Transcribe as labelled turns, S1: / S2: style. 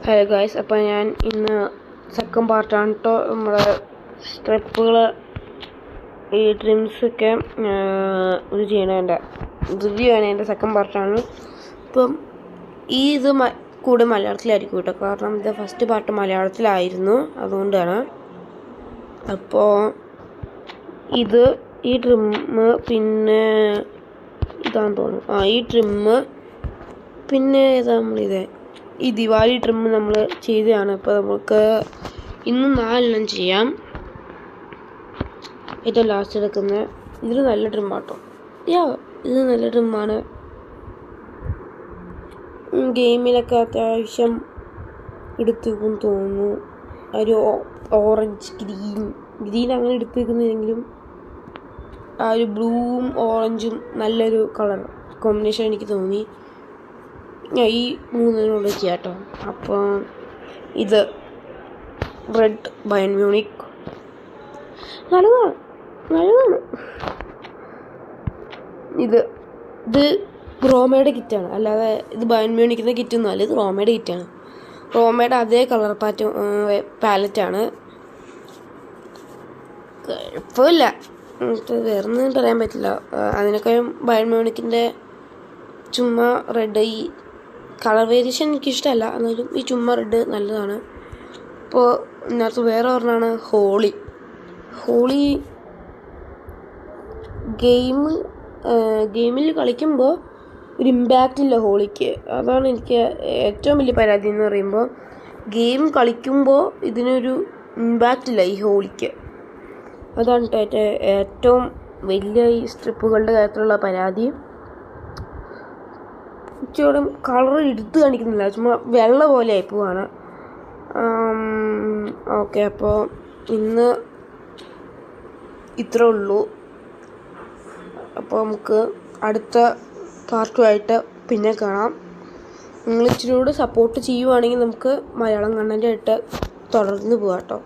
S1: Hello guys, അപ്പോൾ ഞാൻ ഇന്ന് സെക്കൻഡ് പാർട്ടാണ് കേട്ടോ. നമ്മുടെ സ്ട്രിപ്പുകൾ ഈ ട്രിംസൊക്കെ ഇത് ചെയ്യണതിൻ്റെ റിവ്യൂ ആണ്. എൻ്റെ സെക്കൻഡ് പാർട്ടാണ്. ഇപ്പം ഇത് കൂടെ മലയാളത്തിലായിരിക്കും കേട്ടോ, കാരണം ഇത് ഫസ്റ്റ് പാർട്ട് മലയാളത്തിലായിരുന്നു, അതുകൊണ്ടാണ്. അപ്പോൾ ഈ ട്രിമ്മ് പിന്നെ ഇതാണെന്ന് തോന്നുന്നു. ഈ ട്രിമ്മ് പിന്നെ ഏതാ നമ്മളിത് ഈ ദിവാലി ട്രിമ്മ് നമ്മൾ ചെയ്തതാണ്. അപ്പോൾ നമുക്ക് ഇന്ന് 4 ചെയ്യാം. ഏറ്റവും ലാസ്റ്റ് എടുക്കുന്നത് ഇതൊരു നല്ല ട്രിമ്മാട്ടോ. ഇത് നല്ല ട്രിമ്മാണ്. ഗെയിമിലൊക്കെ അത്യാവശ്യം എടുത്തേക്കും തോന്നുന്നു. ഒരു ഓറഞ്ച് ഗ്രീൻ അങ്ങനെ എടുത്തേക്കുന്നില്ലെങ്കിലും ആ ഒരു ബ്ലൂവും ഓറഞ്ചും നല്ലൊരു കളർ കോമ്പിനേഷൻ എനിക്ക് തോന്നി. ഈ 3 ചെയ്യാം കേട്ടോ. അപ്പോൾ ഇത് റെഡ് ബയൺ മ്യൂണിക് നല്ലതാണ്. ഇത് റോമയുടെ കിറ്റാണ്, അല്ലാതെ ഇത് ബയൺ മ്യൂണിക്കിൻ്റെ കിറ്റൊന്നും അല്ല. ഇത് റോമയുടെ കിറ്റാണ്. റോമയുടെ അതേ കളർ പാലറ്റാണ്. കുഴപ്പമില്ല, വേറൊന്നും പറയാൻ പറ്റില്ല. അതിനൊക്കെയും ബയൺ മ്യൂണിക്കിൻ്റെ ചുമ്മാ റെഡ്, ഈ കളർ വേരിയേഷൻ എനിക്കിഷ്ടമല്ല, എന്നാലും ഈ ചുമ്മാ റെഡ് നല്ലതാണ്. ഇപ്പോൾ ഇതിനകത്ത് വേറെ ഒരെണ്ണമാണ് ഹോളി ഗെയിമിൽ കളിക്കുമ്പോൾ ഒരു ഇമ്പാക്റ്റ് ഇല്ല ഹോളിക്ക്. അതാണ് എനിക്ക് ഏറ്റവും വലിയ പരാതി എന്ന് പറയുമ്പോൾ, ഗെയിം കളിക്കുമ്പോൾ ഇതിനൊരു ഇമ്പാക്റ്റ് ഇല്ല ഈ ഹോളിക്ക്. അതാണ് ഏറ്റവും വലിയ ഈ സ്ട്രിപ്പുകളുടെ കാര്യത്തിലുള്ള പരാതി. ഇച്ചിരി കളർ എടുത്ത് കാണിക്കുന്നില്ല, ചുമ്മാ വെള്ള പോലെ ആയി പോവാണ്. ഓക്കെ, അപ്പോൾ ഇന്ന് ഇത്രേ ഉള്ളൂ. അപ്പോൾ നമുക്ക് അടുത്ത പാർട്ടുമായിട്ട് പിന്നെ കാണാം. നിങ്ങൾ ഇച്ചിരി കൂടെ സപ്പോർട്ട് ചെയ്യുവാണെങ്കിൽ നമുക്ക് മലയാളം കണ്ടൻ്റായിട്ട് തുടർന്ന് പോകാം കേട്ടോ.